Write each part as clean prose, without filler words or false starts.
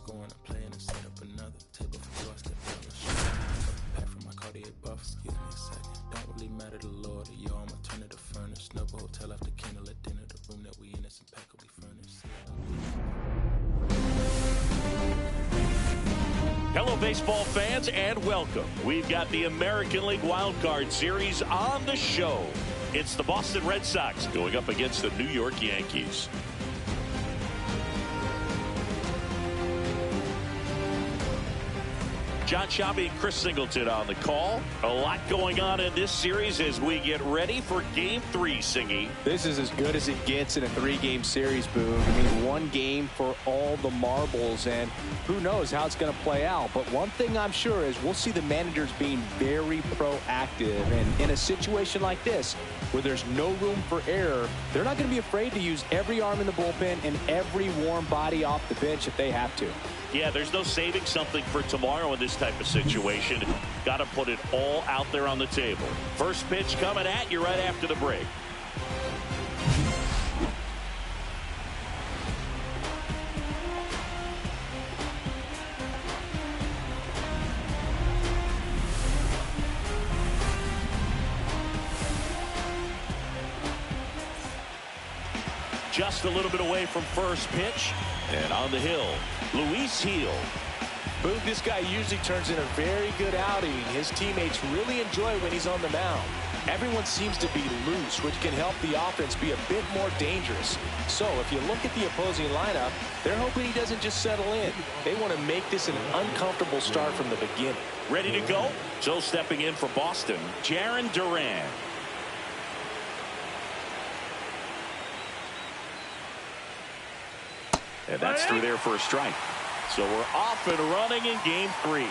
scoring and playing and set up another table for two. I step out and shoot. Back from my Cartier buffs. Give me a second. Don't really matter to the Lord. Yo, I'ma turn it to furnace. Snubble hotel after candle at dinner. The room that we in is impeccably furnished. Hello, baseball fans, and welcome. We've got the American League Wild Card Series on the show. It's the Boston Red Sox going up against the New York Yankees. John Shabby and Chris Singleton on the call. A lot going on in this series as we get ready for Game 3, Singy. This is as good as it gets in a three-game series, Boone. I mean, one game for all the marbles, and who knows how it's going to play out. But one thing I'm sure is we'll see the managers being very proactive. And in a situation like this, where there's no room for error, they're not going to be afraid to use every arm in the bullpen and every warm body off the bench if they have to. Yeah, there's no saving something for tomorrow in this type of situation. Got to put it all out there on the table. First pitch coming at you right after the break. Just a little bit away from first pitch. And on the hill, Luis Gil. Boone, this guy usually turns in a very good outing. His teammates really enjoy when he's on the mound. Everyone seems to be loose, which can help the offense be a bit more dangerous. So if you look at the opposing lineup, they're hoping he doesn't just settle in. They want to make this an uncomfortable start from the beginning. Ready to go? So stepping in for Boston, Jarren Duran. And that's through there for a strike. So we're off and running in Game 3.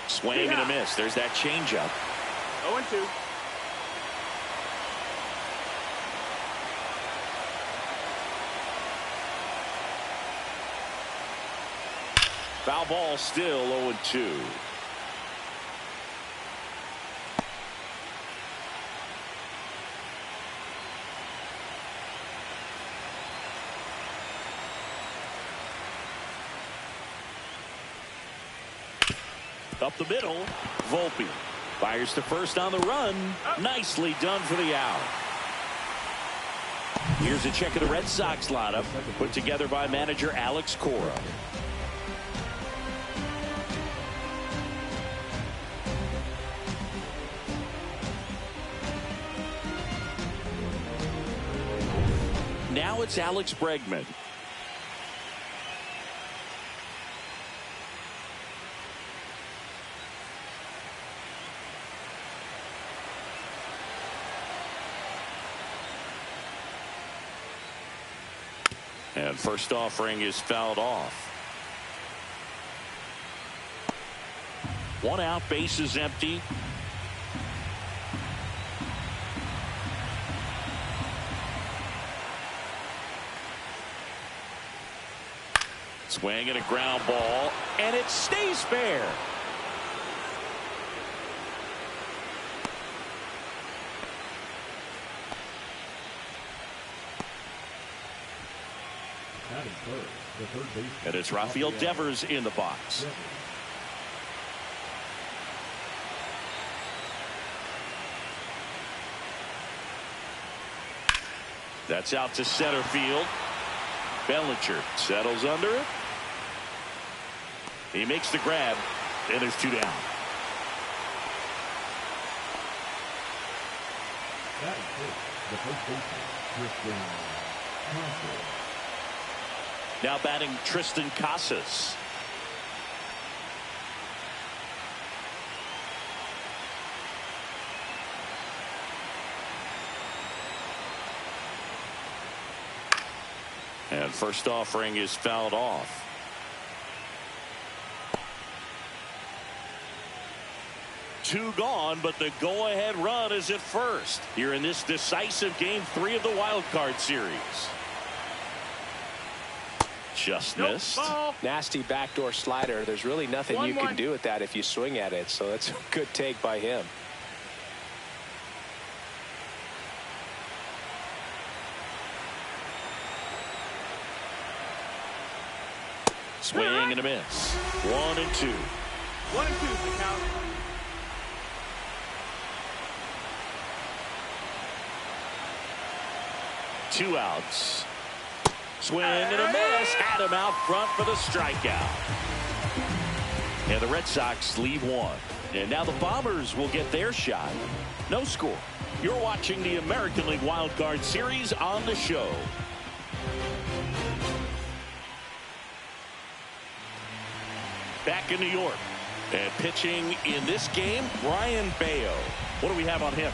Swing and a miss. There's that changeup. 0-2. Foul ball, still 0-2. Up the middle, Volpe fires to first on the run. Nicely done for the out. Here's a check of the Red Sox lineup put together by manager Alex Cora. Now it's Alex Bregman. And first offering is fouled off. One out, base is empty. Swing and a ground ball, and it stays fair. And it's Rafael Devers in the box. That's out to center field. Bellinger settles under it. He makes the grab, and there's two down. Now batting Tristan Casas. And first offering is fouled off. Two gone, but the go-ahead run is at first here in this decisive Game 3 of the Wild Card Series. Just missed. Nasty backdoor slider. There's really nothing you can do with that if you swing at it. So that's a good take by him. Swing and a miss. 1 and 2. 1 and 2 is the count. Two outs. Swing and a miss. Had him out front for the strikeout. And the Red Sox leave one. And now the Bombers will get their shot. No score. You're watching the American League Wild Card Series on the show. Back in New York. And pitching in this game, Brian Bayo. What do we have on him?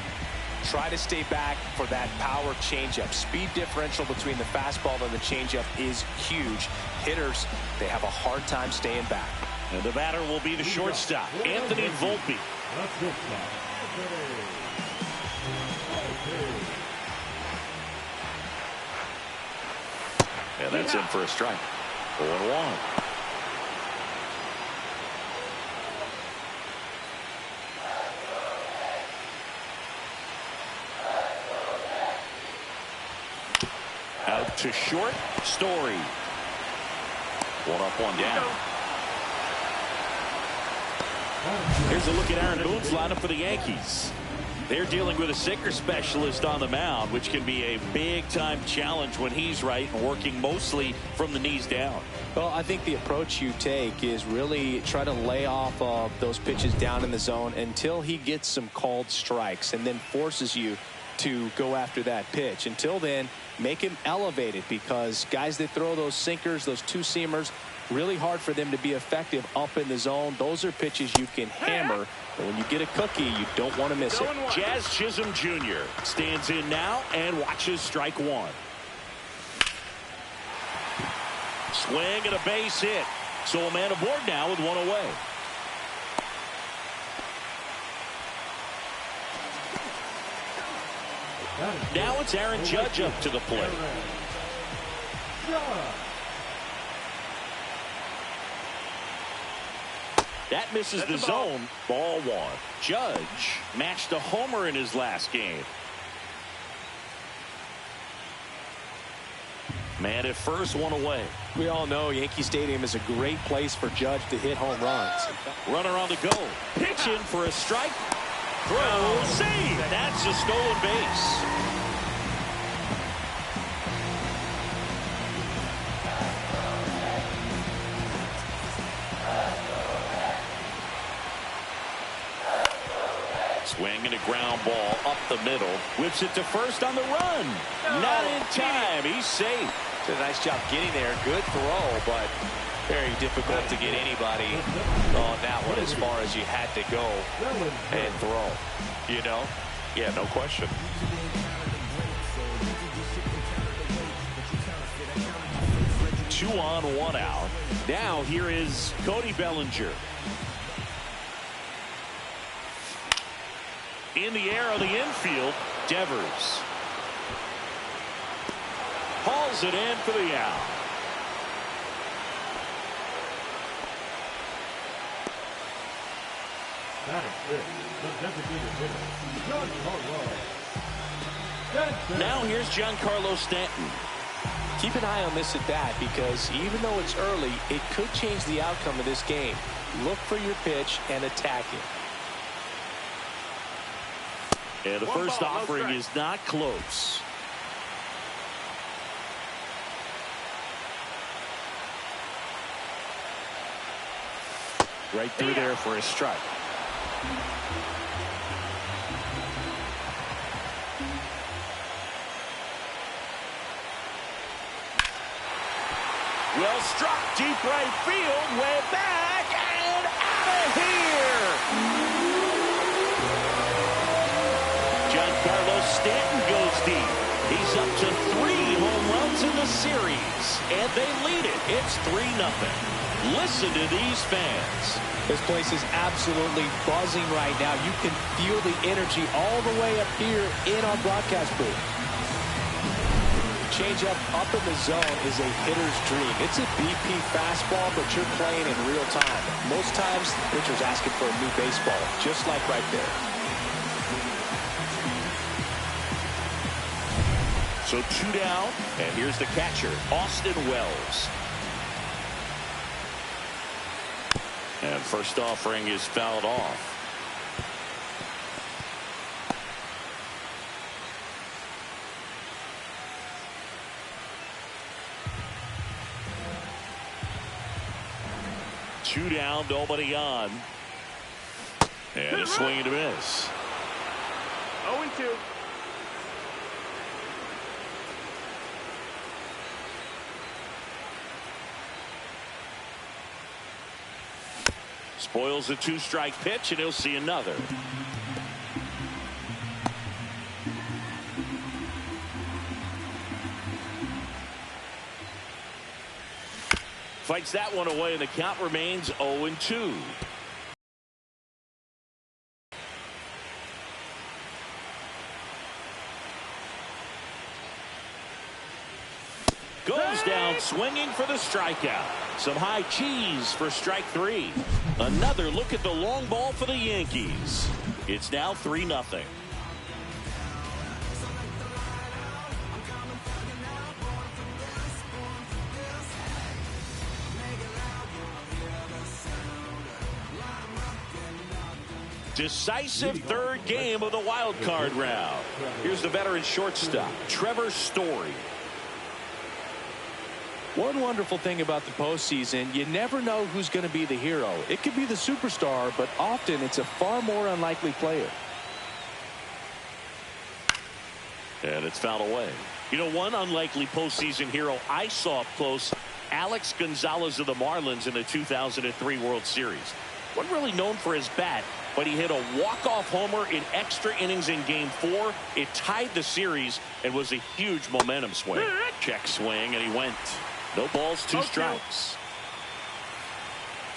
Try to stay back for that power changeup. Speed differential between the fastball and the changeup is huge. Hitters, they have a hard time staying back. And the batter will be the shortstop, Anthony Volpe. And that's in for a strike. 0-1. Out to short, Story. 1 up, 1 down. Here's a look at Aaron Boone's lineup for the Yankees. They're dealing with a sinker specialist on the mound, which can be a big-time challenge when he's right and working mostly from the knees down. Well, I think the approach you take is really try to lay off of those pitches down in the zone until he gets some called strikes and then forces you to go after that pitch. Until then, make him elevated, because guys that throw those sinkers, those two-seamers, really hard for them to be effective up in the zone. Those are pitches you can hammer. And when you get a cookie, you don't want to miss it. Jazz Chisholm Jr. stands in now and watches strike 1. Swing and a base hit. So a man aboard now with 1 away. Now it's Aaron Judge up to the plate. That misses the zone. Ball 1. Judge matched a homer in his last game. Man at first, 1 away. We all know Yankee Stadium is a great place for Judge to hit home runs. Runner on the go. Pitch in for a strike. Throw, save. That's a stolen base. Swing and a ground ball up the middle. Whips it to first on the run. Not in time. He's safe. Did a nice job getting there. Good throw, but very difficult to get anybody on that one as far as you had to go and throw. You know? Yeah, no question. Two on, 1 out. Now here is Cody Bellinger. In the air on the infield, Devers. Hauls it in for the out. Now here's Giancarlo Stanton. Keep an eye on this at bat, because even though it's early, it could change the outcome of this game. Look for your pitch and attack it. And the first offering is not close. Right through there for a strike. Well struck, deep right field, way back and out of here. Giancarlo Stanton goes deep. He's up to 3 home runs in the series, and they lead it. It's 3-0. Listen to these fans. This place is absolutely buzzing right now. You can feel the energy all the way up here in our broadcast booth. changeup up in the zone is a hitter's dream. It's a BP fastball, but you're playing in real time. Most times, the pitcher's asking for a new baseball, just like right there. So 2 down, and here's the catcher, Austin Wells. And first offering is fouled off. Two down, nobody on. And a swing and a miss. 0-2. Spoils a 2-strike pitch, and he'll see another. Fights that one away, and the count remains 0-2. Goes down swinging for the strikeout. Some high cheese for strike 3. Another look at the long ball for the Yankees. It's now 3-0. Decisive third game of the wild card round. Here's the veteran shortstop, Trevor Story. One wonderful thing about the postseason, you never know who's going to be the hero. It could be the superstar, but often it's a far more unlikely player. And it's fouled away. You know, one unlikely postseason hero I saw up close, Alex Gonzalez of the Marlins in the 2003 World Series. Wasn't really known for his bat, but he hit a walk-off homer in extra innings in Game 4. It tied the series and was a huge momentum swing. Check swing, and he went. No balls, 2 strikes.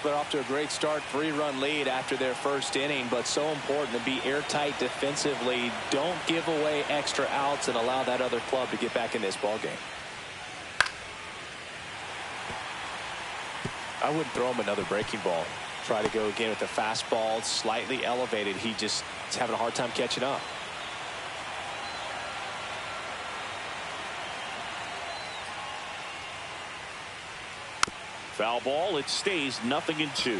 They're off to a great start, 3-run lead after their first inning, but so important to be airtight defensively. Don't give away extra outs and allow that other club to get back in this ballgame. I wouldn't throw him another breaking ball. Try to go again with the fastball, slightly elevated. He just is having a hard time catching up. Foul ball. It stays 0-2.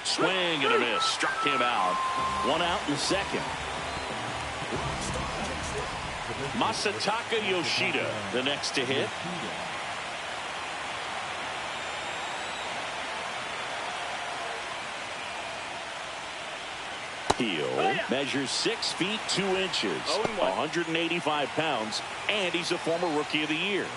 Swing and a miss. Struck him out. 1 out in the second. Masataka Yoshida, the next to hit. Heel measures 6 feet 2 inches, 185 pounds, and he's a former Rookie of the Year.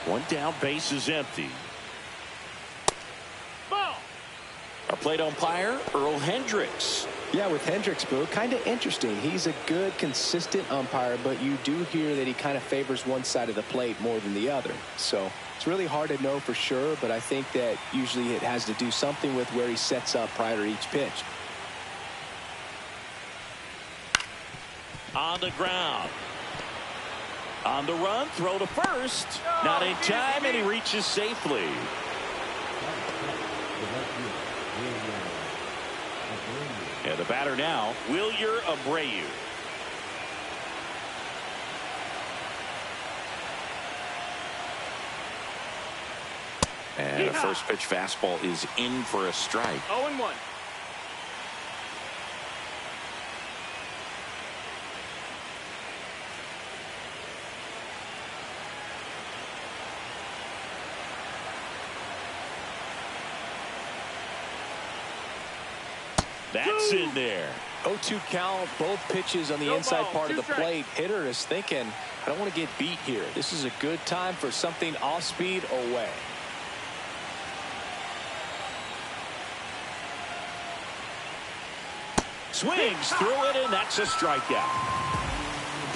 One down, base is empty. Ball. Our plate umpire, Earl Hendricks. Yeah, with Hendricks, Boo, kind of interesting. He's a good, consistent umpire, but you do hear that he kind of favors one side of the plate more than the other. So it's really hard to know for sure, but I think that usually it has to do something with where he sets up prior to each pitch. On the ground. On the run, throw to first. Not in time, and he reaches safely. And the batter now, Wilyer Abreu. And a first pitch fastball is in for a strike. 0-1. That's in there. 0-2 count, both pitches on the No inside ball, part of 2 the strikes. plate. Hitter is thinking, I don't want to get beat here. This is a good time for something off speed away. Swings through it, and that's a strikeout.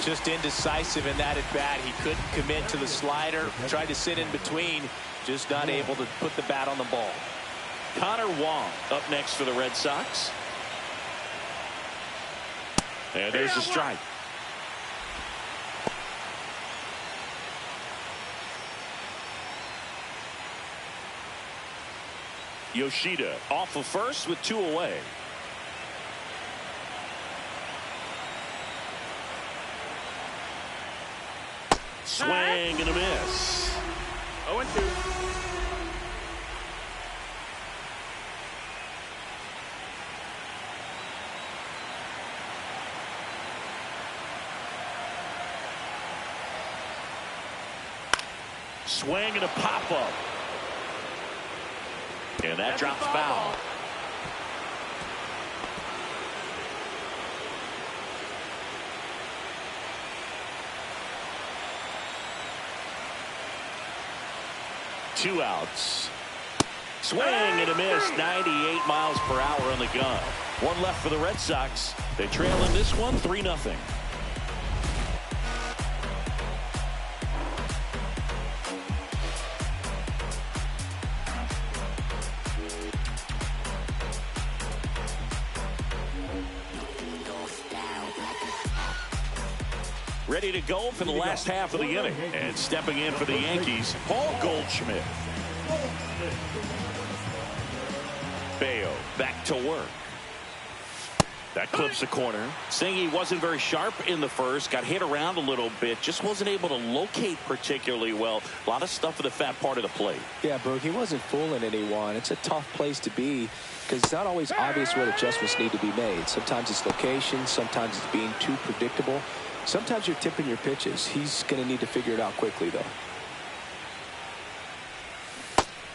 Just indecisive in that at bat. He couldn't commit to the slider. Tried to sit in between. Just not able to put the bat on the ball. Connor Wong up next for the Red Sox. And there's a strike. Yoshida off of first with 2 away. Swing and a miss. 0-2. Swing and a pop-up. And that drops foul. Two outs. Swing and a miss. 98 miles per hour on the gun. One left for the Red Sox. They trail in this one 3-0. Ready to go for the last half of the inning. And stepping in for the Yankees, Paul Goldschmidt. Bayo back to work. That clips the corner. Saying he wasn't very sharp in the first. Got hit around a little bit. Just wasn't able to locate particularly well. A lot of stuff in the fat part of the plate. Yeah, Boog, he wasn't fooling anyone. It's a tough place to be because it's not always obvious what adjustments need to be made. Sometimes it's location. Sometimes it's being too predictable. Sometimes you're tipping your pitches. He's going to need to figure it out quickly, though.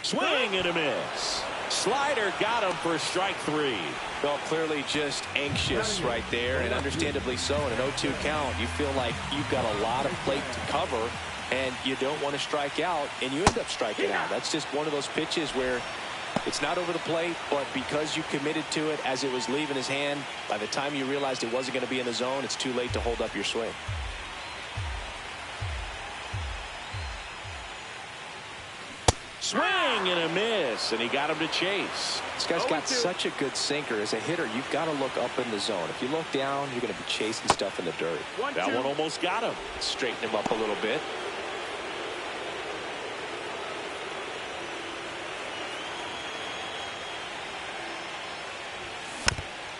Swing and a miss. Slider got him for strike 3. Well, clearly just anxious right there, and understandably so. In an 0-2 count, you feel like you've got a lot of plate to cover, and you don't want to strike out, and you end up striking out. That's just one of those pitches where it's not over the plate, but because you committed to it as it was leaving his hand, by the time you realized it wasn't going to be in the zone, it's too late to hold up your swing. Swing and a miss, and he got him to chase. This guy's got such a good sinker. As a hitter, you've got to look up in the zone. If you look down, you're going to be chasing stuff in the dirt. That one almost got him. Straighten him up a little bit.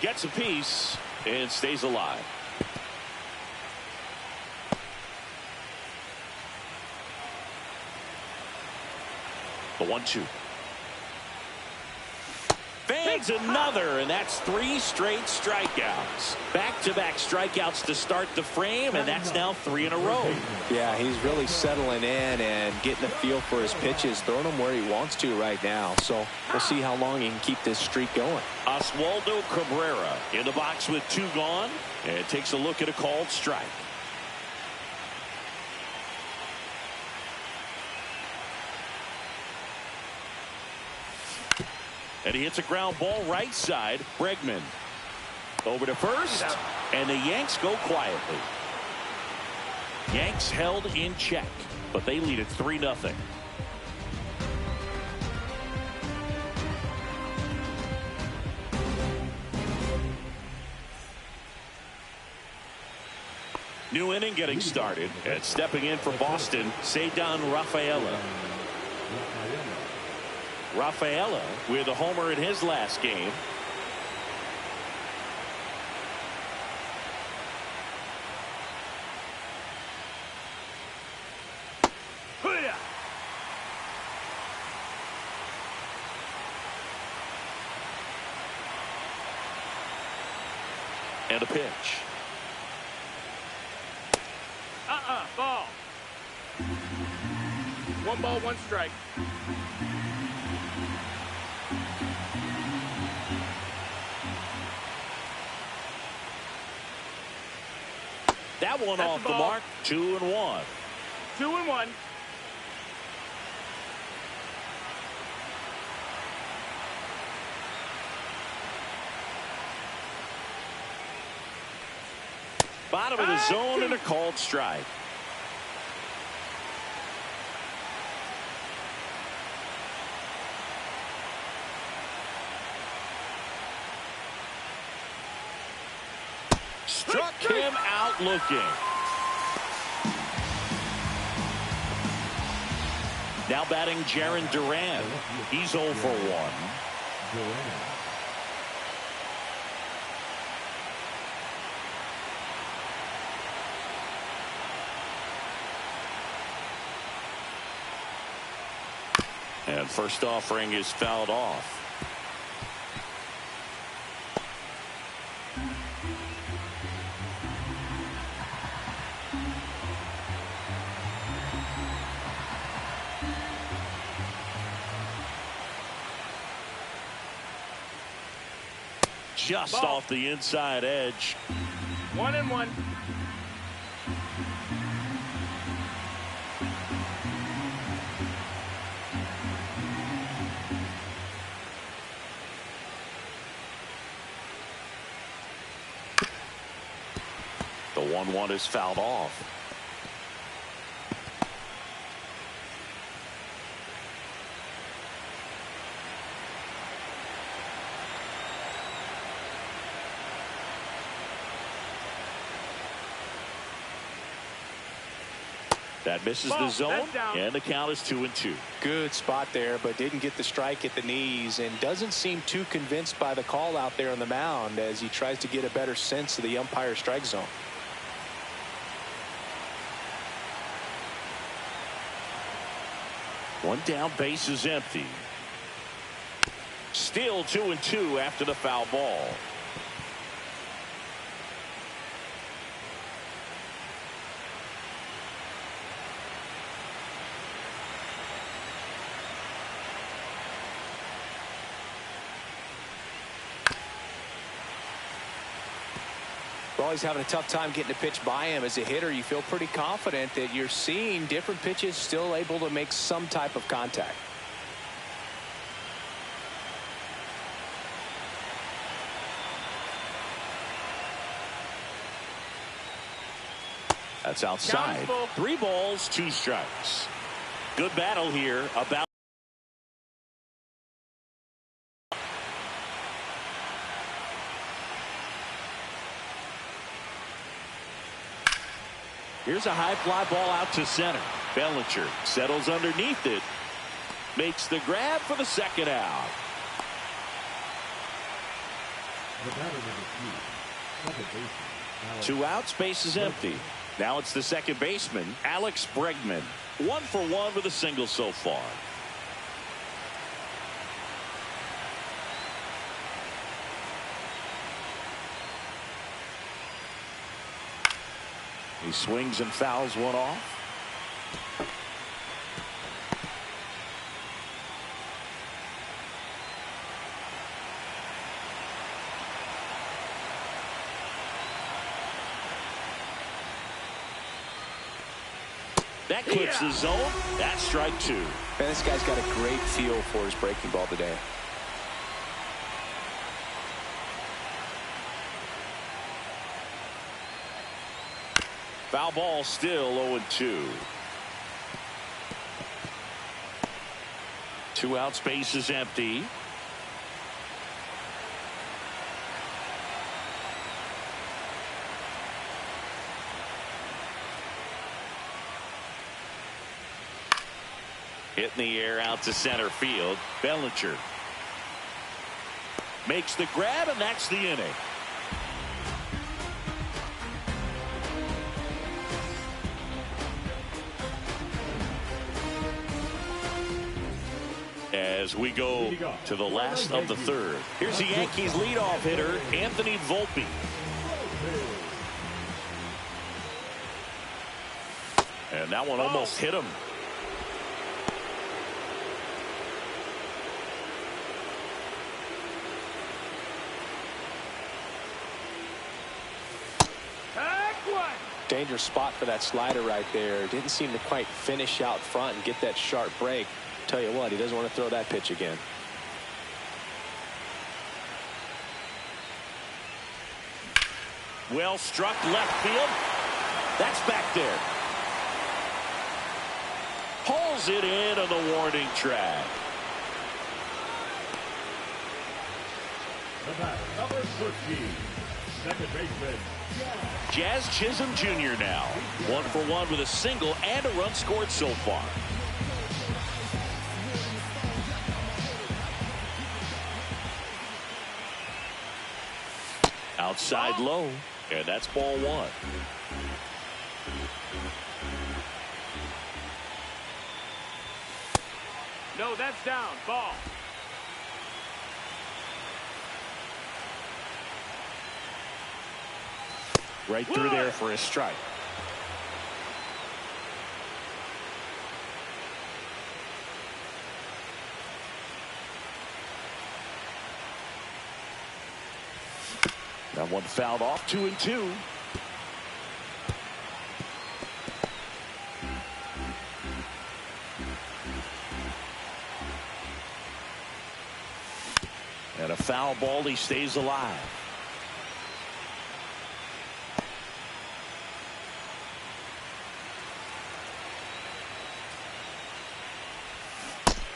Gets a piece and stays alive. The 1-2. Fades another, and that's 3 straight strikeouts. Back-to-back strikeouts to start the frame, and that's now 3 in a row. Yeah, he's really settling in and getting a feel for his pitches, throwing them where he wants to right now. So we'll see how long he can keep this streak going. Oswaldo Cabrera in the box with 2 gone, and takes a look at a called strike. And he hits a ground ball right side. Bregman over to first, and the Yanks go quietly. Yanks held in check, but they lead it 3-0. New inning getting started, and stepping in for Boston, Ceddanne Rafaela. Rafaela with a homer in his last game. And a pitch. Ball. 1 ball, 1 strike. That one off the mark. 2-1. 2-1. Bottom of the zone and a called strike. Struck him out looking. Now batting Jarren Duran. He's 0 for 1. And first offering is fouled off. Just Ball. off the inside edge. 1-1. The 1-1 is fouled off. That misses the zone, and the count is 2-2. Good spot there, but didn't get the strike at the knees and doesn't seem too convinced by the call out there on the mound as he tries to get a better sense of the umpire's strike zone. One down, base is empty. Still 2-2 after the foul ball. Always having a tough time getting a pitch by him. As a hitter, you feel pretty confident that you're seeing different pitches still able to make some type of contact. That's outside. 3 balls, 2 strikes. Good battle here about. Here's a high fly ball out to center. Bellinger settles underneath it. Makes the grab for the second out. Two outs, base is empty. Now it's the second baseman, Alex Bregman. 1 for 1 with a single so far. He swings and fouls one off. That clips the zone. That's strike 2. Man, this guy's got a great feel for his breaking ball today. Foul ball, still 0-2. 2 outs, base is empty. Hit in the air out to center field. Bellinger makes the grab, and that's the inning. As we go to the last of the third. Here's the Yankees leadoff hitter, Anthony Volpe. And that one almost hit him. Dangerous spot for that slider right there. Didn't seem to quite finish out front and get that sharp break. Tell you what, he doesn't want to throw that pitch again. Well struck left field. That's back there. Pulls it in on the warning track. Number 13, second baseman, Jazz Chisholm Jr. now. 1 for 1 with a single and a run scored so far. Outside low, and that's ball 1. No, that's down. Ball. Right through there for a strike. That one fouled off. 2-2. And a foul ball. He stays alive.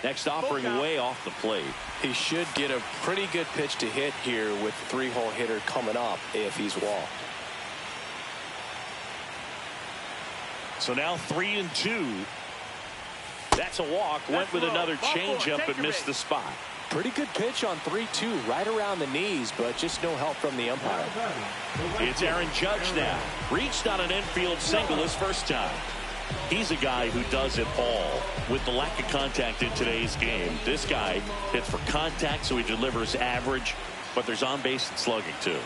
Next offering way off the plate. He should get a pretty good pitch to hit here with the 3-hole hitter coming up if he's walked. So now 3-2. That's a walk. Went with another changeup but missed the spot. Pretty good pitch on 3-2, right around the knees, but just no help from the umpire. It's Aaron Judge now. Reached on an infield single his first time. He's a guy who does it all. With the lack of contact in today's game, this guy hits for contact, so he delivers average, but there's on base and slugging too.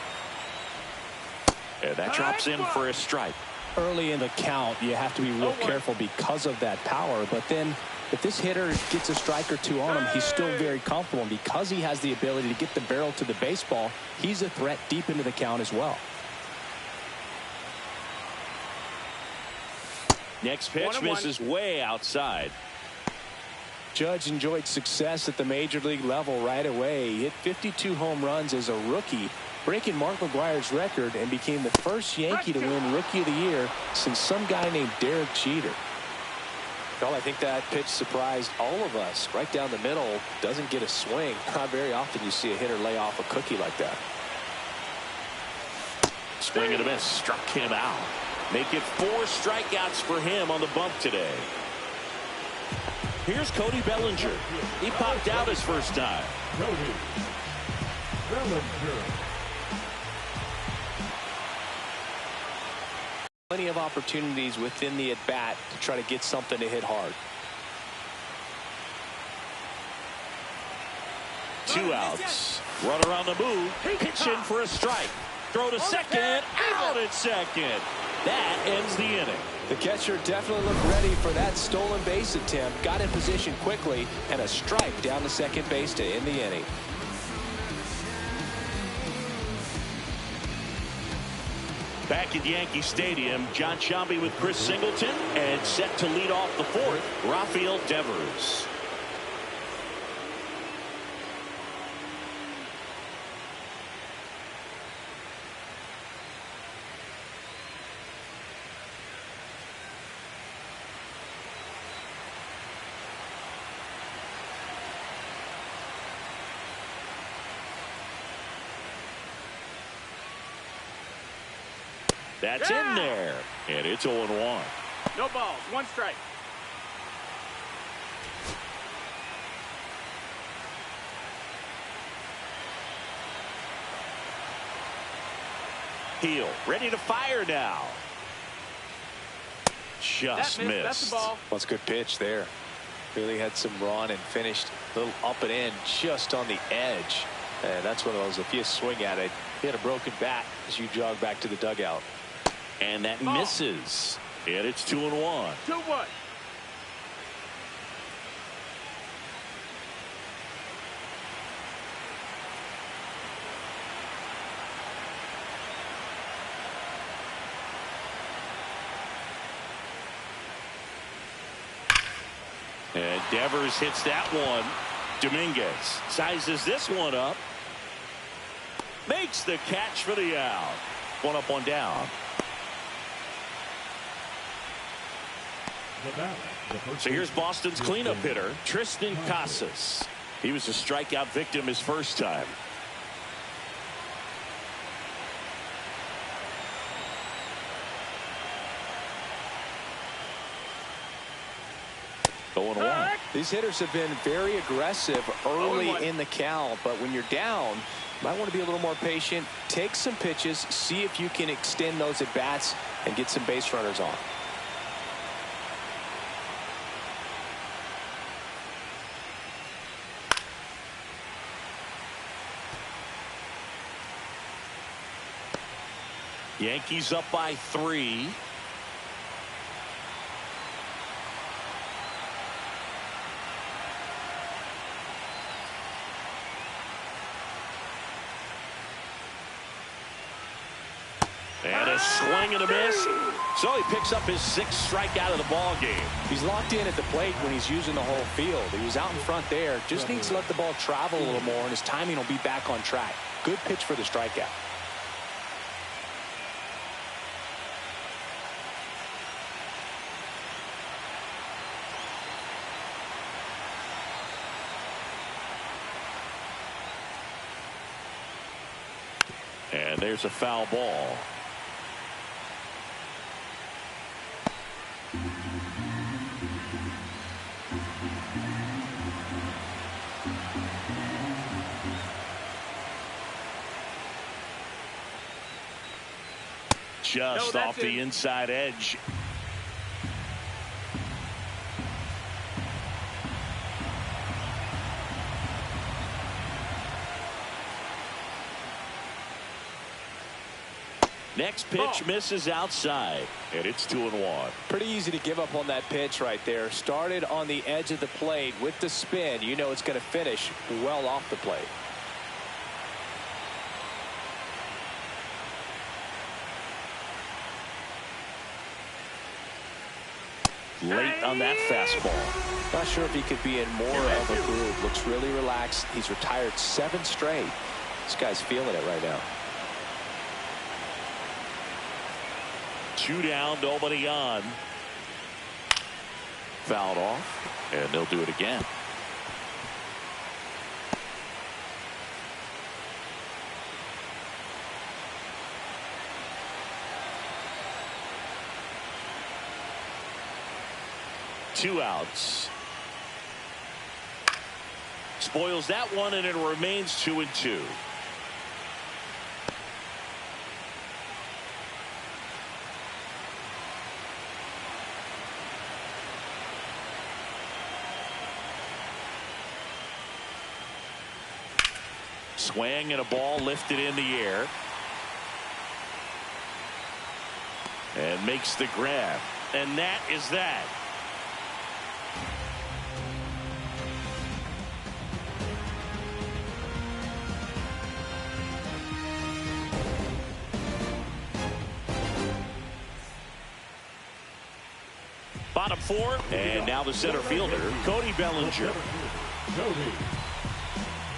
And that drops in for a strike. Early in the count, you have to be real careful because of that power, but then if this hitter gets a strike or two on him, he's still very comfortable, and because he has the ability to get the barrel to the baseball, he's a threat deep into the count as well. Next pitch misses way outside. Judge enjoyed success at the major league level right away. He hit 52 home runs as a rookie, breaking Mark McGwire's record, and became the first Yankee to win Rookie of the Year since some guy named Derek Jeter. Well, I think that pitch surprised all of us. Right down the middle, doesn't get a swing. Not very often you see a hitter lay off a cookie like that. Swing and a miss. Struck him out. Make it 4 strikeouts for him on the bump today. Here's Cody Bellinger. He popped out his first time. Cody Bellinger. Plenty of opportunities within the at-bat to try to get something to hit hard. 2 outs. Runner on the move. Pitch in for a strike. Throw to second. Out at second. That ends the inning. The catcher definitely looked ready for that stolen base attempt. Got in position quickly, and a strike down the second base to end the inning. Back at Yankee Stadium, John Sciambi with Chris Singleton, and set to lead off the 4th, Rafael Devers. That's in there, and it's 0-1. No balls, 1 strike. Heel ready to fire now. Just missed. That's the ball. That's a good pitch there. Really had some run and finished a little up and in just on the edge. And that's one of those, if you swing at it, you had a broken bat as you jog back to the dugout. And that misses. And it's 2-1. 2-1. And Devers hits that one. Dominguez sizes this one up. Makes the catch for the out. One up, one down. So here's Boston's cleanup hitter, Tristan Casas. He was a strikeout victim his first time. These hitters have been very aggressive early in the count, but when you're down, you might want to be a little more patient. Take some pitches, see if you can extend those at bats and get some base runners on. Yankees up by 3. And a swing and a miss. So he picks up his 6th strikeout of the ball game. He's locked in at the plate when he's using the whole field. He was out in front there. Just needs to let the ball travel a little more, and his timing will be back on track. Good pitch for the strikeout. And there's a foul ball. Just off the inside edge. Next pitch misses outside, and it's 2-1. Pretty easy to give up on that pitch right there. Started on the edge of the plate with the spin. You know it's going to finish well off the plate. Late on that fastball. Not sure if he could be in more of a groove. Looks really relaxed. He's retired 7 straight. This guy's feeling it right now. 2 down, nobody on. Fouled off, and they'll do it again. Two outs. Spoils that one, and it remains 2-2. Swing and a ball lifted in the air. And makes the grab. And that is that. Bottom 4, and now the center fielder, Cody Bellinger.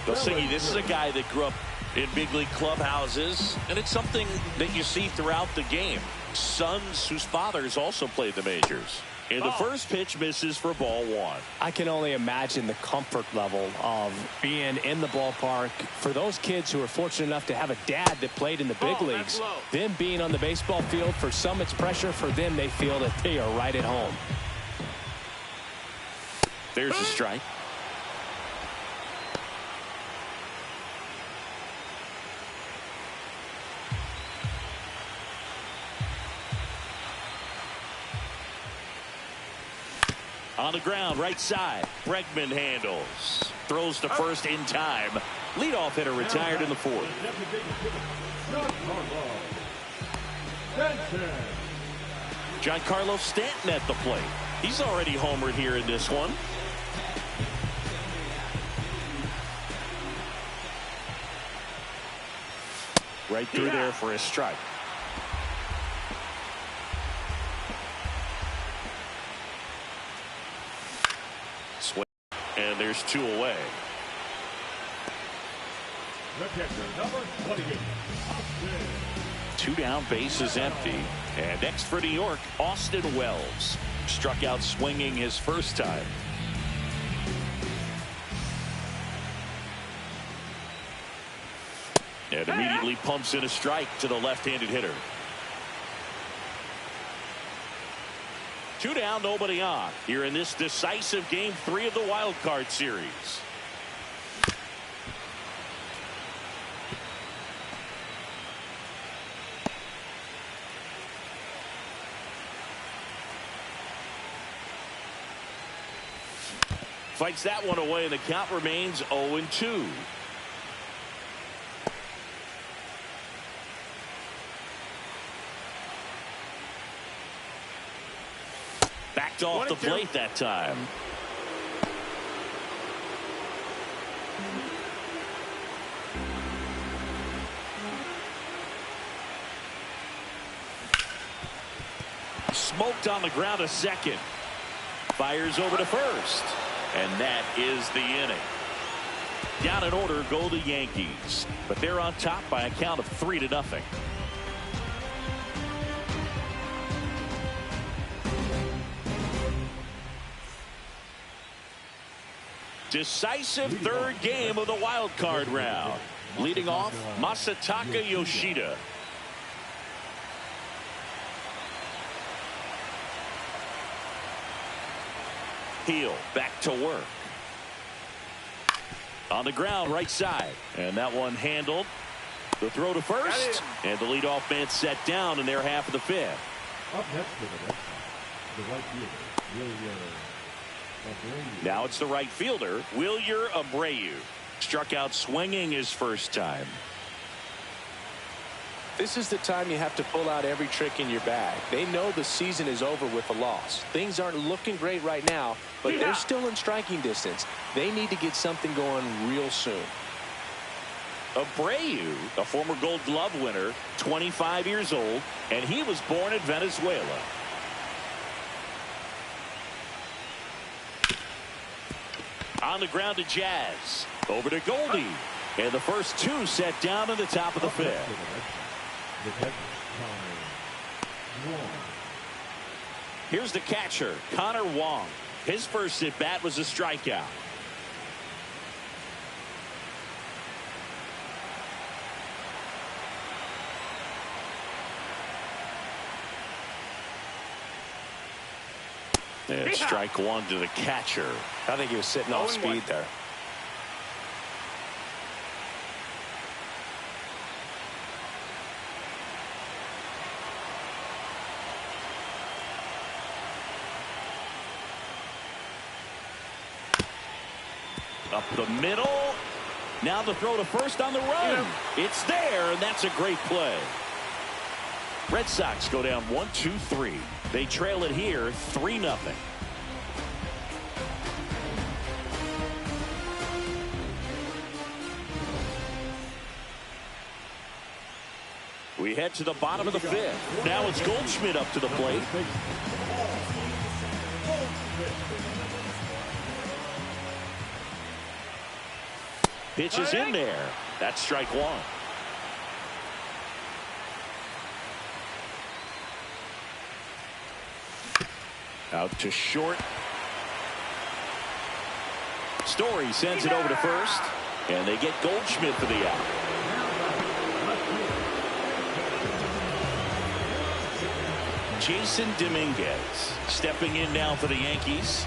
Bilsigi, this is a guy that grew up in big league clubhouses, and it's something that you see throughout the game. Sons whose fathers also played the majors. And the first pitch misses for ball 1. I can only imagine the comfort level of being in the ballpark. For those kids who are fortunate enough to have a dad that played in the big leagues, them being on the baseball field, for some it's pressure. For them, they feel that they are right at home. There's a strike. On the ground, right side. Bregman handles. Throws to first in time. Leadoff hitter retired in the 4th. Giancarlo Stanton at the plate. He's already homered here in this one. Right through there for a strike. And there's 2 away. The catcher, number 28, 2 down, bases empty. And next for New York, Austin Wells. Struck out swinging his first time. And immediately pumps in a strike to the left-handed hitter. 2 down, nobody on here in this decisive game 3 of the wild card series. Fights that one away, and the count remains 0-2. Backed off the plate that time. Smoked on the ground a second. Fires over to first. And that is the inning. Down in order go the Yankees, but they're on top by a count of 3-0. Decisive third game of the wild card round. Leading off, Masataka Yoshida. Heel back to work. On the ground, right side. And that one handled. The throw to first. And the leadoff man set down in their half of the 5th. Up next to the right fielder, Abreu. Now it's the right fielder, Wilyer Abreu. Struck out swinging his first time. This is the time you have to pull out every trick in your bag. They know the season is over with a loss. Things aren't looking great right now, but they're still in striking distance. They need to get something going real soon. Abreu, a former Gold Glove winner, 25 years old, and he was born in Venezuela. On the ground to Jazz. Over to Goldie. And the first 2 set down in the top of the 5th. Here's the catcher, Connor Wong. His first at bat was a strikeout. And strike 1 to the catcher. I think he was sitting off speed there. Up the middle. Now the throw to first on the run. It's there, and that's a great play. Red Sox go down 1-2-3. They trail it here 3-0. We head to the bottom of the 5th. Now it's Goldschmidt up to the plate. Pitch is in there. That's strike 1. Out to short. Story sends it over to first. And they get Goldschmidt for the out. Jason Dominguez stepping in now for the Yankees.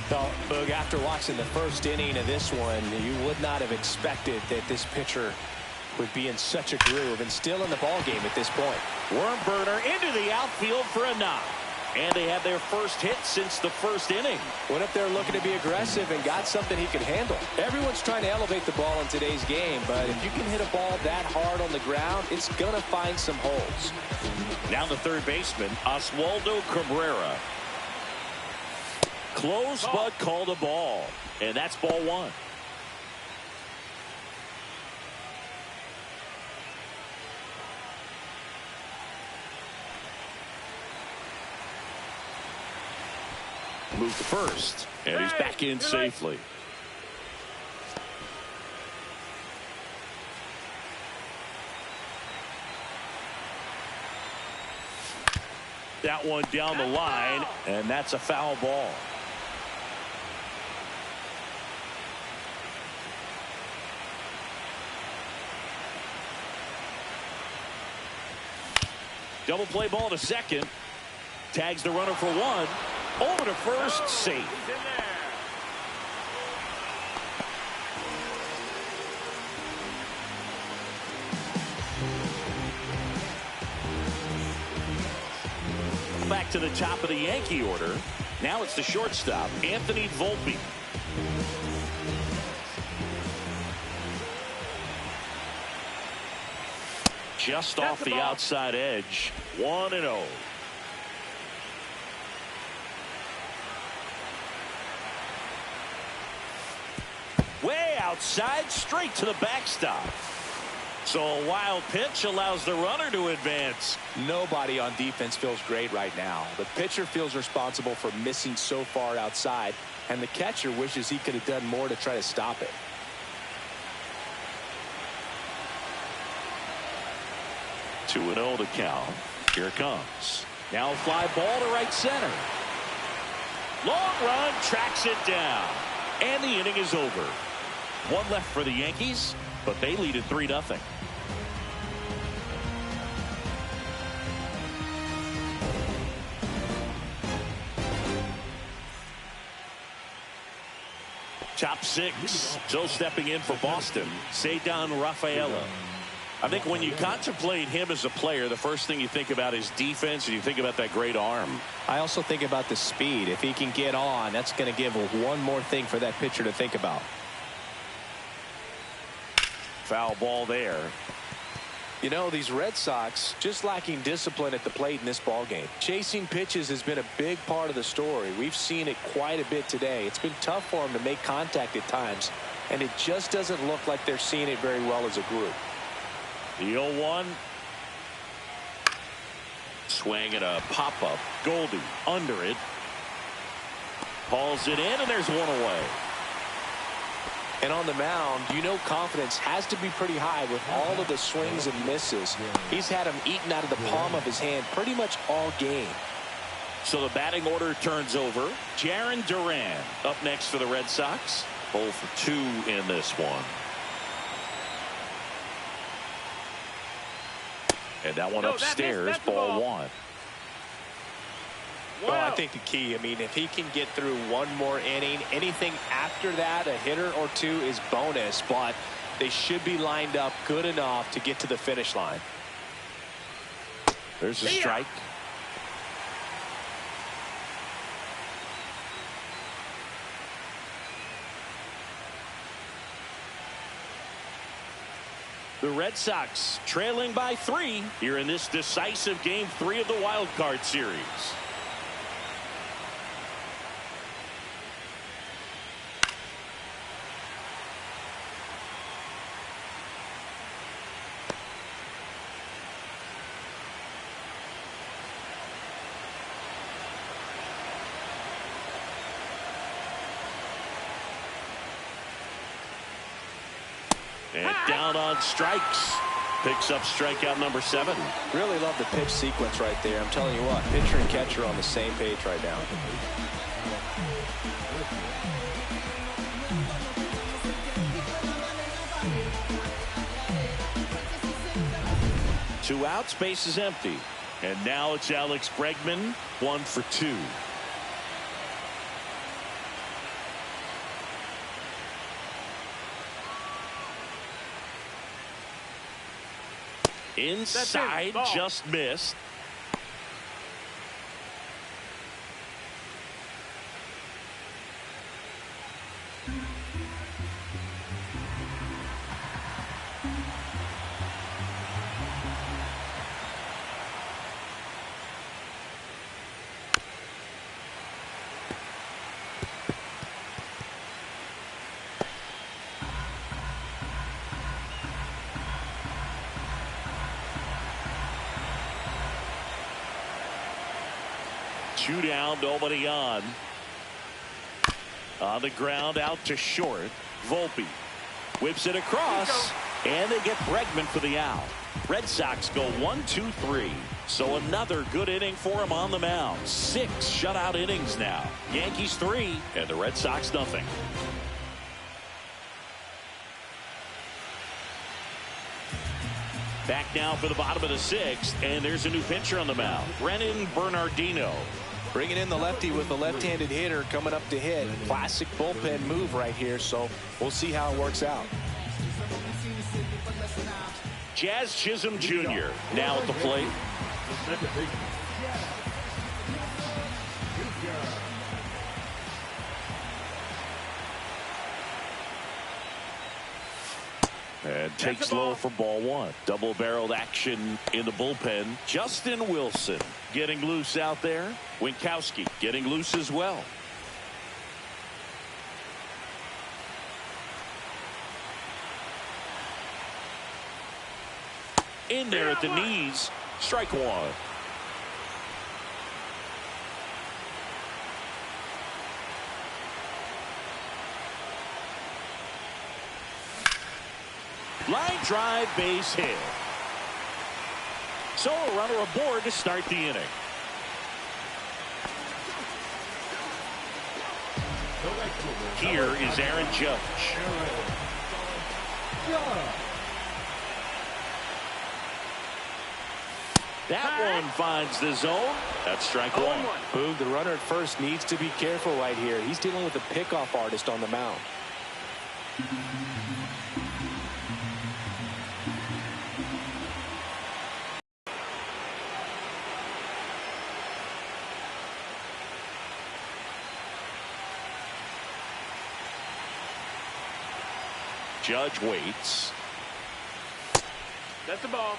Well, Boog, after watching the first inning of this one, you would not have expected that this pitcher would be in such a groove and still in the ball game at this point. Worm burner into the outfield for a knock. And they had their first hit since the first inning. Went up there looking to be aggressive and got something he could handle. Everyone's trying to elevate the ball in today's game, but if you can hit a ball that hard on the ground, it's going to find some holes. Now the third baseman, Oswaldo Cabrera. Close, but called a ball. And that's ball 1. Moved to first, and he's back in safely. That one down the line, and that's a foul ball. Double play ball to second. Tags the runner for one. Over to first, safe. Back to the top of the Yankee order. Now it's the shortstop, Anthony Volpe. Just off the outside edge. 1-0. Way outside, straight to the backstop. So a wild pitch allows the runner to advance. Nobody on defense feels great right now. The pitcher feels responsible for missing so far outside, and the catcher wishes he could have done more to try to stop it. Two 2-0 to count. Here it comes. Now a fly ball to right center. Long run, tracks it down. And the inning is over. One left for the Yankees, but they lead at 3-0. Top six. So stepping in for Boston, Ceddanne Rafaela. I think when you contemplate him as a player, the first thing you think about is defense, and you think about that great arm. I also think about the speed. If he can get on, that's going to give one more thing for that pitcher to think about. Foul ball there. You know, these Red Sox just lacking discipline at the plate in this ballgame. Chasing pitches has been a big part of the story. We've seen it quite a bit today. It's been tough for them to make contact at times, and it just doesn't look like they're seeing it very well as a group. The 0-1. Swing and a pop-up. Goldie under it. Hauls it in, and there's one away. And on the mound, you know confidence has to be pretty high with all of the swings and misses. He's had them eaten out of the palm of his hand pretty much all game. So the batting order turns over. Jarren Duran up next for the Red Sox. 0 for 2 in this one. And that one upstairs, ball one. Well, I think the key, if he can get through one more inning, anything after that, a hitter or two is bonus, but they should be lined up good enough to get to the finish line. There's a strike. The Red Sox trailing by 3 here in this decisive Game 3 of the Wild Card Series. And down on strikes. Picks up strikeout number 7. Really love the pitch sequence right there. I'm telling you what, pitcher and catcher on the same page right now. Two outs, base is empty. And now it's Alex Bregman, 1 for 2. Inside, just missed. Two down, nobody on. On the ground, out to short. Volpe whips it across, and they get Bregman for the out. Red Sox go 1-2-3. So another good inning for him on the mound. 6 shutout innings now. Yankees 3 and the Red Sox nothing. Back now for the bottom of the 6th, and there's a new pitcher on the mound. Brennan Bernardino. Bringing in the lefty with the left-handed hitter coming up to hit. Classic bullpen move right here, so we'll see how it works out. Jazz Chisholm Jr. now at the plate. And takes low for ball 1. Double-barreled action in the bullpen. Justin Wilson getting loose out there. Winkowski getting loose as well. In there at the knees. Strike 1. Line drive, base hit. So a runner aboard to start the inning. Here is Aaron Judge. That one finds the zone. That's strike 1. Boog, the runner at first needs to be careful right here. He's dealing with a pickoff artist on the mound. Judge waits. That's the ball.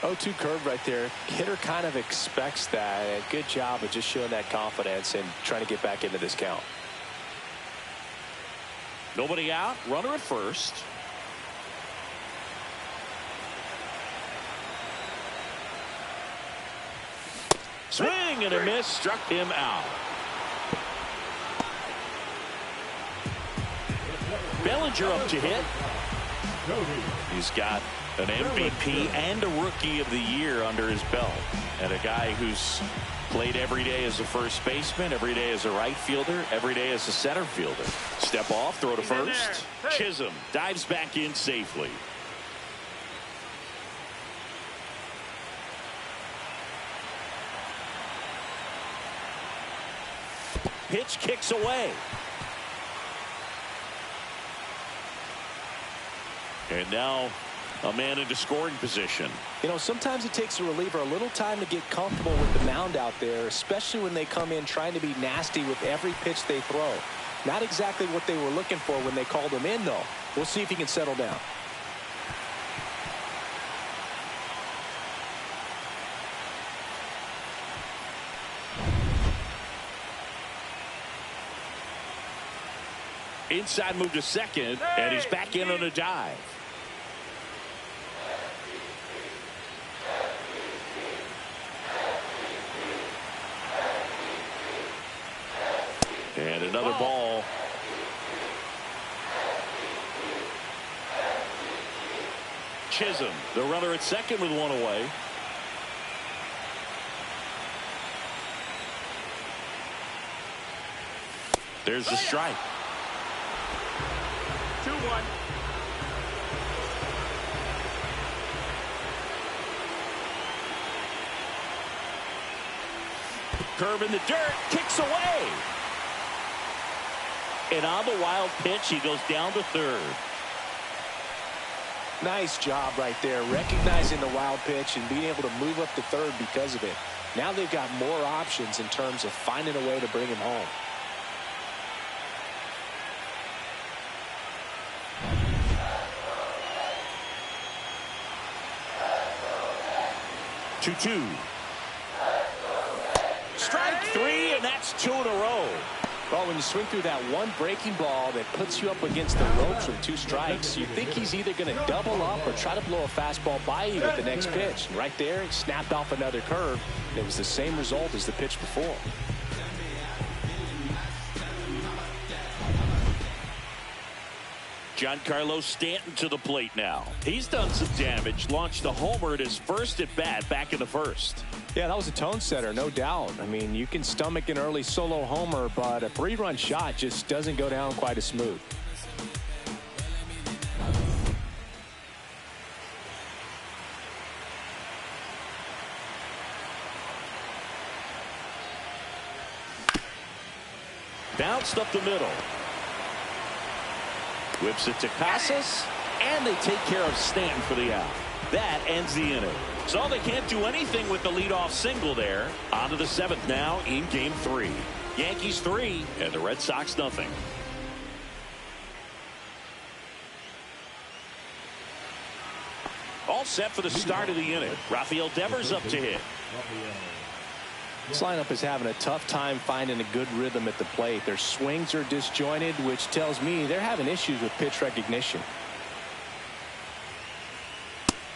0-2 curve right there. Hitter kind of expects that. And good job of just showing that confidence and trying to get back into this count. Nobody out. Runner at first. Swing and a miss. Struck him out. Bellinger up to hit. He's got an MVP and a Rookie of the Year under his belt. And a guy who's played every day as a first baseman, every day as a right fielder, every day as a center fielder. Step off, throw to first. Chisholm dives back in safely. Pitch kicks away. And now a man into scoring position. You know, sometimes it takes a reliever a little time to get comfortable with the mound out there, especially when they come in trying to be nasty with every pitch they throw. Not exactly what they were looking for when they called him in, though. We'll see if he can settle down. Inside move to second, and he's back in on a dive. And another ball. Chisholm, the runner at second with one away. There's the strike. 2-1. Curve in the dirt, kicks away. And on the wild pitch, he goes down to third. Nice job right there, recognizing the wild pitch and being able to move up to third because of it. Now they've got more options in terms of finding a way to bring him home. Two. Strike 3, and that's 2 in a row. Well, when you swing through that one breaking ball that puts you up against the ropes with 2 strikes, you think he's either going to double up or try to blow a fastball by you with the next pitch. And right there, he snapped off another curve. It was the same result as the pitch before. Giancarlo Stanton to the plate now. He's done some damage, launched a homer at his first at bat back in the first. Yeah, that was a tone setter, no doubt. I mean, you can stomach an early solo homer, but a 3-run shot just doesn't go down quite as smooth. Bounced up the middle. Whips it to Casas, and they take care of Stanton for the out. That ends the inning. So they can't do anything with the leadoff single there. On to the 7th now in Game 3. Yankees 3 and the Red Sox nothing. All set for the start of the inning. Rafael Devers up to hit. This lineup is having a tough time finding a good rhythm at the plate. Their swings are disjointed, which tells me they're having issues with pitch recognition.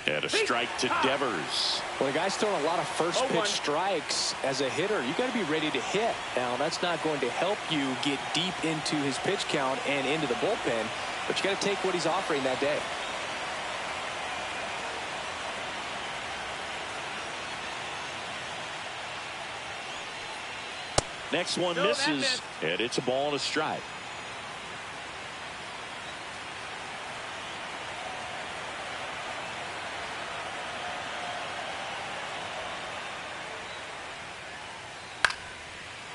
And a strike to Devers. Well, the guy's throwing a lot of first pitch strikes. As a hitter, you got to be ready to hit. Now, that's not going to help you get deep into his pitch count and into the bullpen, but you got to take what he's offering that day. Next one misses, and it's a ball and a strike.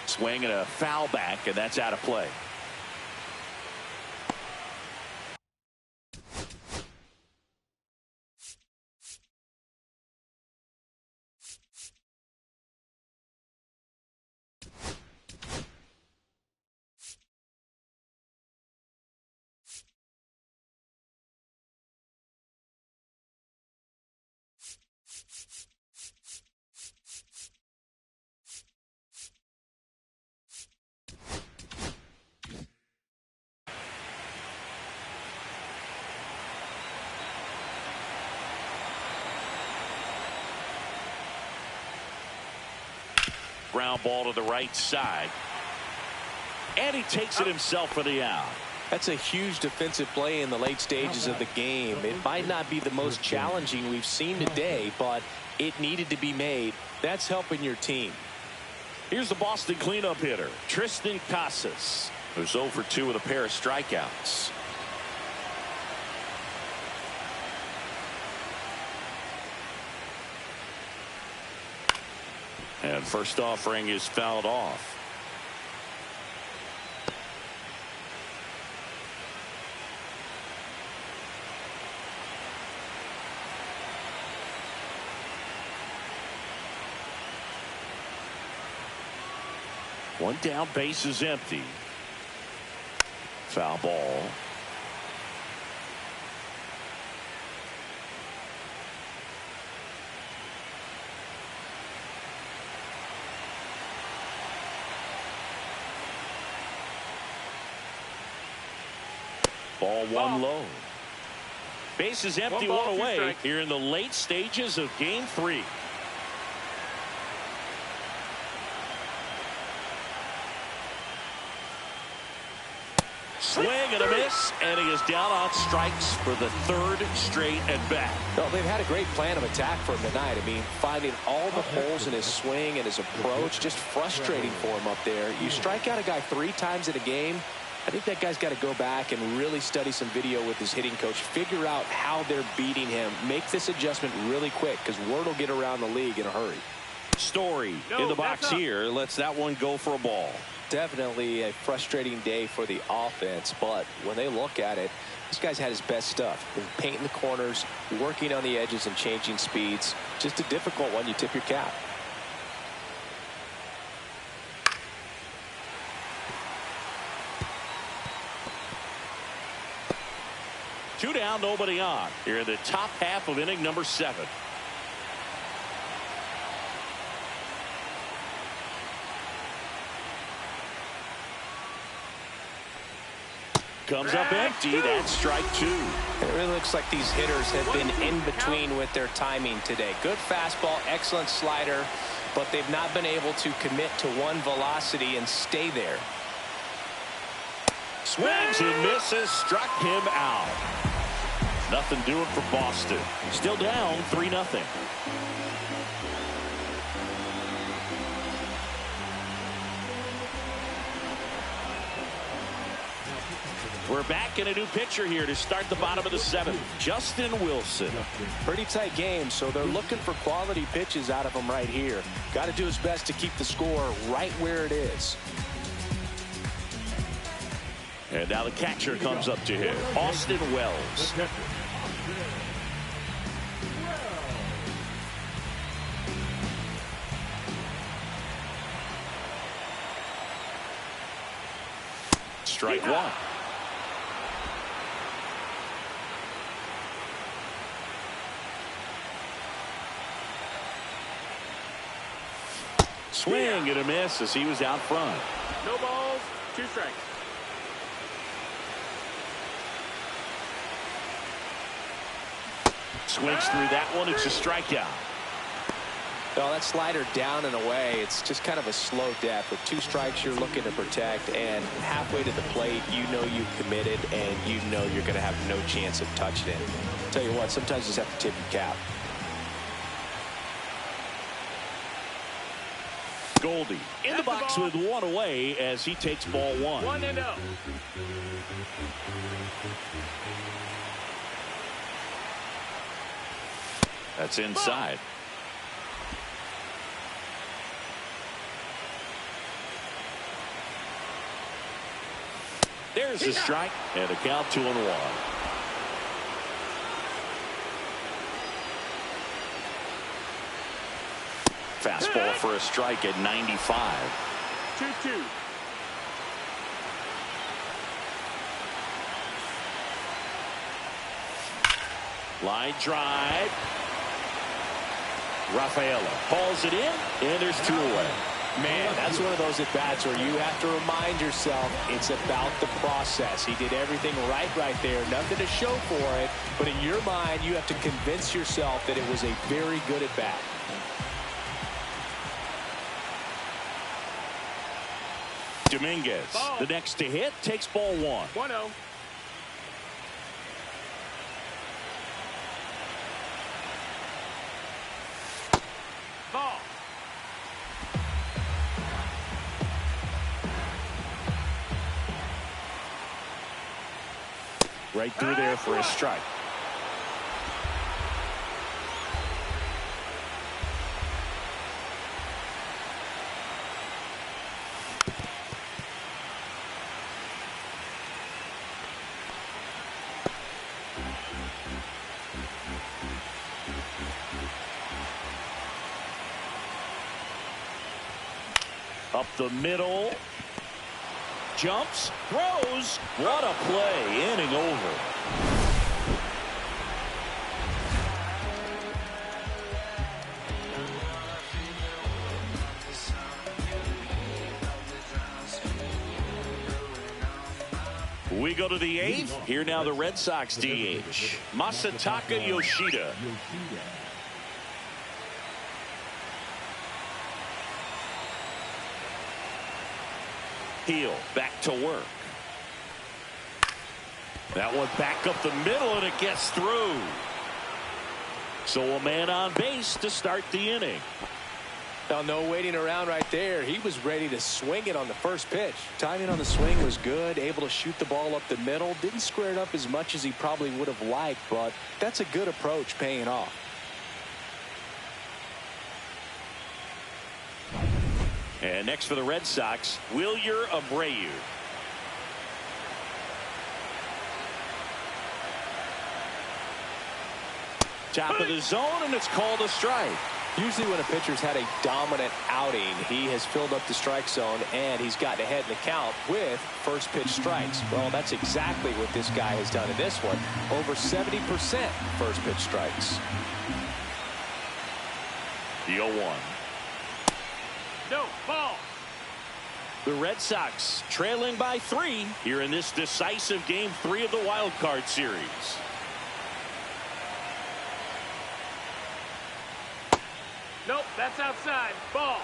Swing and a foul back, and that's out of play. Ground ball to the right side. And he takes it himself for the out. That's a huge defensive play in the late stages of the game. It might not be the most challenging we've seen today, but it needed to be made. That's helping your team. Here's the Boston cleanup hitter, Tristan Casas, who's 0 for 2 with a pair of strikeouts. And first offering is fouled off. One down, base is empty. Foul ball. Ball one low. Base is empty, one away here in the late stages of Game 3. Swing and a miss, and he is down on strikes for the 3rd straight at bat. Well, they've had a great plan of attack for him tonight. I mean, finding all the holes in his swing and his approach, just frustrating for him up there. You strike out a guy 3 times in a game, I think that guy's got to go back and really study some video with his hitting coach, figure out how they're beating him, make this adjustment really quick, because word will get around the league in a hurry. Story in the box here, lets that one go for a ball. Definitely a frustrating day for the offense, but when they look at it, this guy's had his best stuff. He's painting the corners, working on the edges and changing speeds. Just a difficult one. You tip your cap. Two down, nobody on. Here in the top half of inning number 7. Comes up empty. That's strike 2. It really looks like these hitters have been in between with their timing today. Good fastball, excellent slider, but they've not been able to commit to one velocity and stay there. Swings and misses, struck him out. Nothing doing for Boston. Still down 3-0. We're back in a new pitcher here to start the bottom of the 7th. Justin Wilson. Pretty tight game, so they're looking for quality pitches out of him right here. Got to do his best to keep the score right where it is. And now the catcher comes up to hit. Austin Wells. Strike one. Swing and a miss as he was out front. No balls, 2 strikes. Swings through that one. It's a strikeout. Well, that slider down and away, it's just kind of a slow death. With 2 strikes you're looking to protect, and halfway to the plate, you know you've committed, and you know you're going to have no chance of touching it. Tell you what, sometimes you just have to tip your cap. Goldie in the box with 1 away as he takes ball 1. 1-0. That's inside. There's the strike and a count 2-1. Fastball for a strike at 95. 2-2. Line drive. Rafaela hauls it in, and there's 2 away. Man, that's one of those at-bats where you have to remind yourself it's about the process. He did everything right there. Nothing to show for it, but in your mind, you have to convince yourself that it was a very good at-bat. Dominguez, the next to hit, takes ball 1. 1-0. Ball. Right through there for a strike. Up the middle. Jumps, throws. What a play. Inning over. We go to the 8th. Here now the Red Sox DH. Masataka Yoshida. Heel back to work. That one back up the middle, and it gets through. So a man on base to start the inning. Now, no waiting around right there. He was ready to swing it on the first pitch. Timing on the swing was good, able to shoot the ball up the middle. Didn't square it up as much as he probably would have liked, but that's a good approach paying off. And next for the Red Sox, Wilyer Abreu. Top of the zone, and it's called a strike. Usually when a pitcher's had a dominant outing, he has filled up the strike zone and he's gotten ahead in the count with first pitch strikes. Well, that's exactly what this guy has done in this one. Over 70% first pitch strikes. The 0-1. No, ball. The Red Sox trailing by 3 here in this decisive game 3 of the wild card series. Nope, that's outside. Ball.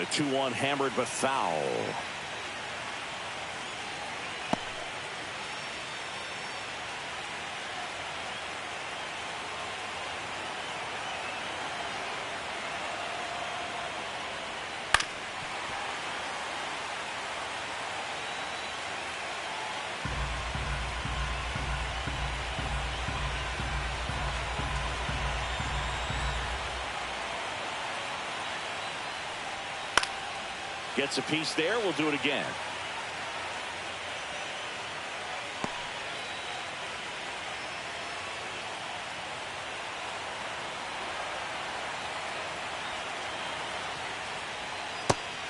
a 2-1 hammered but foul. Gets a piece there. We'll do it again.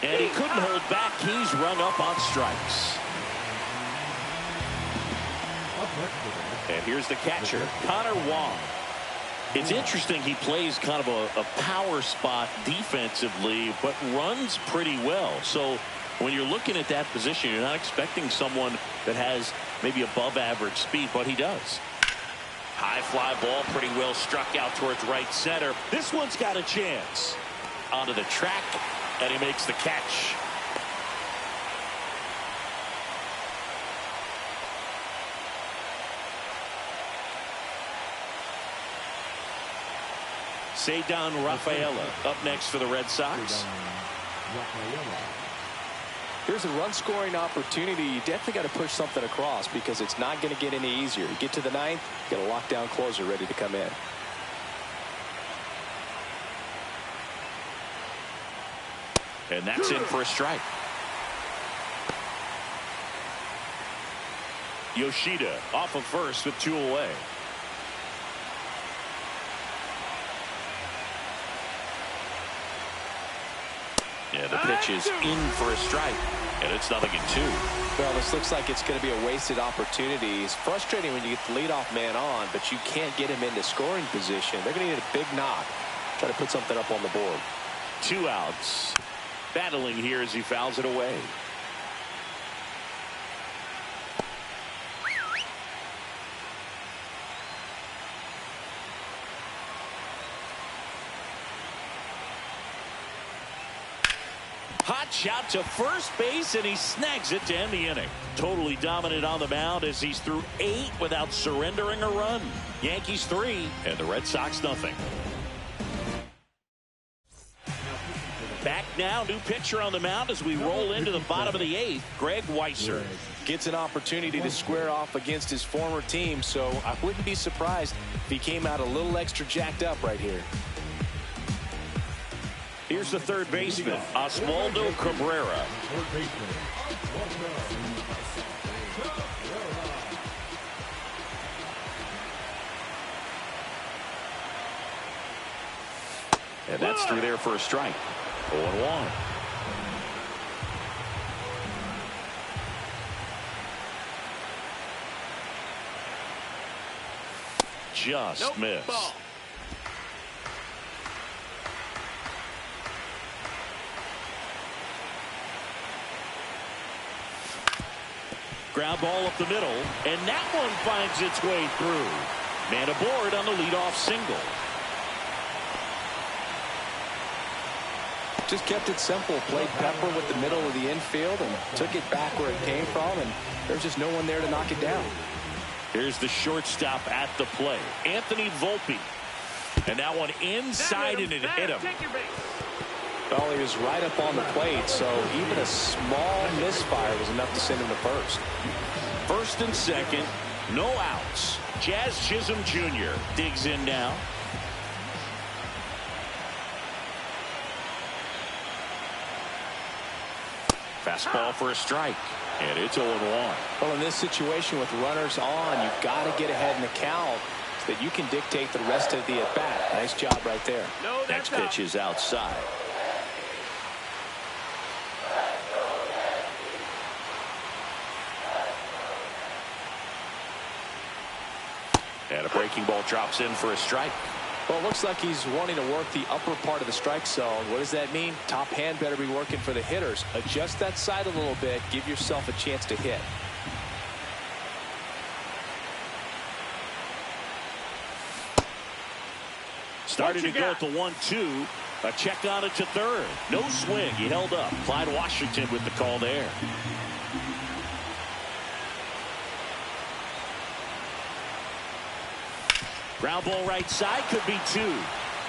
And he couldn't hold back. He's rung up on strikes. And here's the catcher, Connor Wong. It's interesting he plays kind of a power spot defensively, but runs pretty well. So when you're looking at that position, you're not expecting someone that has maybe above average speed, but he does. High fly ball, pretty well struck out towards right center. This one's got a chance. Onto the track, and he makes the catch. Cedar Rafaela up next for the Red Sox. Here's a run-scoring opportunity. You definitely got to push something across because it's not going to get any easier. You get to the ninth, get a lockdown closer ready to come in. And that's in for a strike. Yoshida off of first with 2 away. Yeah, the pitch is in for a strike, and it's 0-2. Well, this looks like it's going to be a wasted opportunity. It's frustrating when you get the leadoff man on, but you can't get him into scoring position. They're going to need a big knock. Try to put something up on the board. 2 outs. Battling here as he fouls it away. Hot shot to first base, and he snags it to end the inning. Totally dominant on the mound as he's through 8 without surrendering a run. Yankees 3 and the Red Sox nothing. Back now, new pitcher on the mound as we roll into the bottom of the 8th. Greg Weisser gets an opportunity to square off against his former team, so I wouldn't be surprised if he came out a little extra jacked up right here. Here's the third baseman, Oswaldo Cabrera. And that's through there for a strike. 0-1. Just missed. Ball. Ground ball up the middle, and that one finds its way through. Man aboard on the leadoff single. Just kept it simple. Played pepper with the middle of the infield and took it back where it came from, and there's just no one there to knock it down. Here's the shortstop at the plate, Anthony Volpe. And that one inside, and it hit him. Well, he was right up on the plate, so even a small misfire was enough to send him to first. First and second, no outs. Jazz Chisholm Jr. digs in now. Fastball for a strike, and it's 0-1. Well, in this situation with runners on, you've got to get ahead in the count so that you can dictate the rest of the at-bat. Nice job right there. Next pitch is outside. And a breaking ball drops in for a strike. Well, it looks like he's wanting to work the upper part of the strike zone. What does that mean? Top hand better be working for the hitters. Adjust that side a little bit. Give yourself a chance to hit. Starting to go at the 1-2. A check on it to third. No swing. He held up. Clyde Washington with the call there. Ground ball right side, could be two.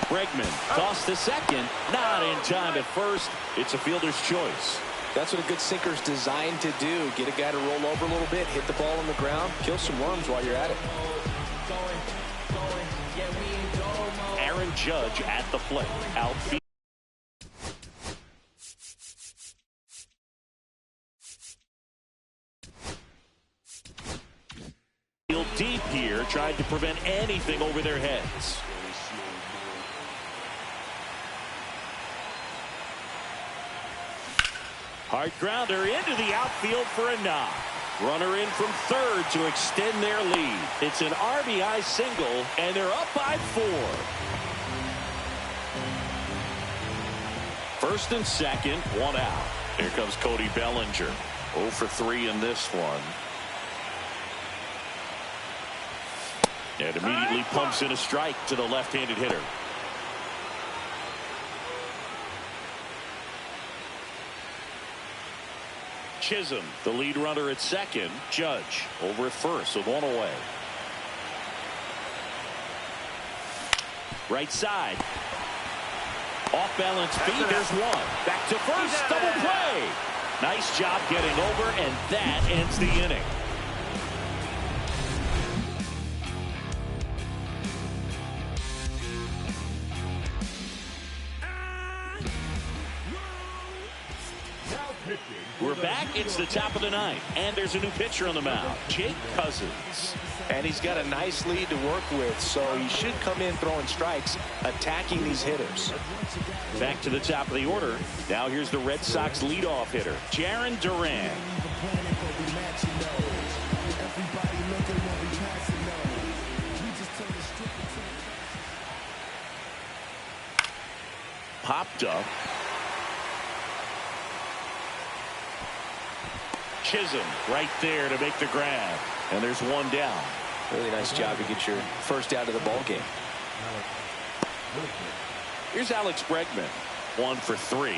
Bregman tossed to second. Not in time at first. It's a fielder's choice. That's what a good sinker's designed to do. Get a guy to roll over a little bit, hit the ball on the ground, kill some worms while you're at it. Aaron Judge at the plate. Outfield. Deep here, trying to prevent anything over their heads. Hard grounder into the outfield for a knock. Runner in from third to extend their lead. It's an RBI single, and they're up by 4. First and second, 1 out. Here comes Cody Bellinger. 0 for 3 in this one. And immediately pumps in a strike to the left-handed hitter. Chisholm, the lead runner at second. Judge over at first with 1 away. Right side. Off balance feet. There's 1. Back to first. Double play. Nice job getting over, and that ends the inning. We're back. It's the top of the ninth, and there's a new pitcher on the mound, Jake Cousins. And he's got a nice lead to work with, so he should come in throwing strikes, attacking these hitters. Back to the top of the order. Now here's the Red Sox leadoff hitter, Jarren Duran. Popped up. Chisholm right there to make the grab. And there's 1 down. Really nice job to get your first out of the ball game. Here's Alex Bregman. 1 for 3.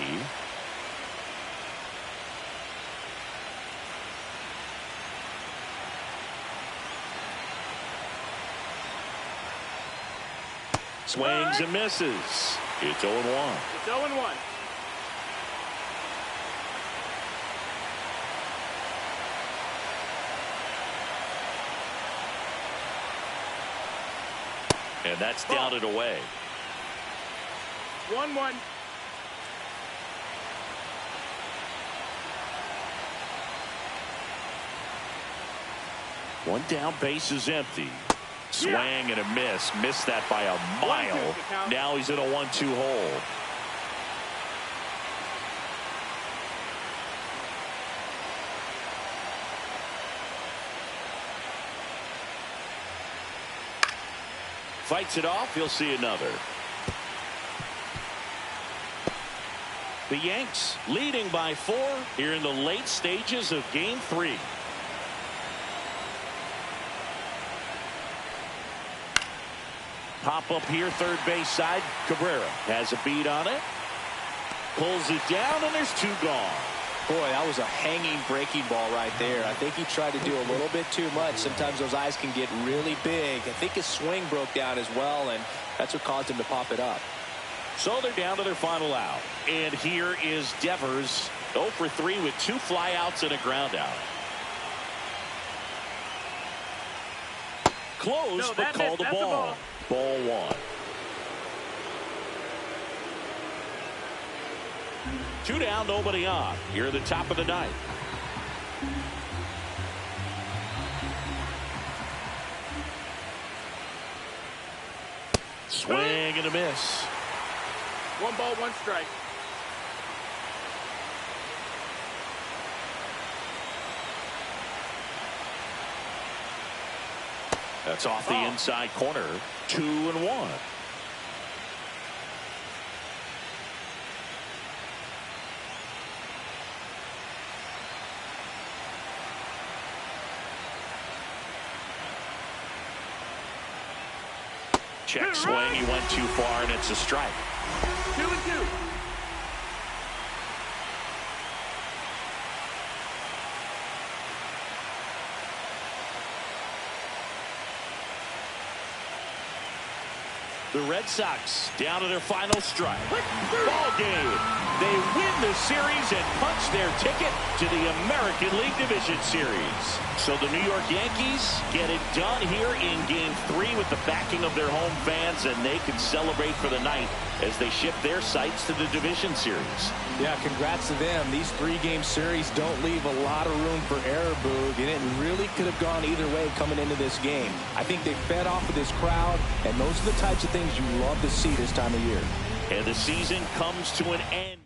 Swings and misses. It's 0-1. It's 0-1. And that's down and away. 1-1. One down, base is empty. Swing and a miss. Missed that by a mile. Now he's in a 1-2 hole. Fights it off. He'll see another. The Yanks leading by 4 here in the late stages of Game 3. Pop up here, third base side. Cabrera has a beat on it. Pulls it down, and there's 2 gone. Boy, that was a hanging breaking ball right there. I think he tried to do a little bit too much. Sometimes those eyes can get really big. I think his swing broke down as well, and that's what caused him to pop it up. So they're down to their final out. And here is Devers, 0 for 3 with 2 flyouts and a ground out. Close, but called a ball. Ball 1. 2 down, nobody on. Here at the top of the ninth. Swing and a miss. 1 ball, 1 strike. That's off the inside corner. 2-1. Check swing. He went too far, and it's a strike. 2-2. The Red Sox down to their final strike. Ball game. They win the series and punch their ticket to the American League Division Series. So the New York Yankees get it done here in Game 3 with the backing of their home fans, and they can celebrate for the night as they shift their sights to the Division Series. Yeah, congrats to them. These 3-game series don't leave a lot of room for error, Boog, and it really could have gone either way coming into this game. I think they fed off of this crowd, and those are the types of things you love to see this time of year. And the season comes to an end.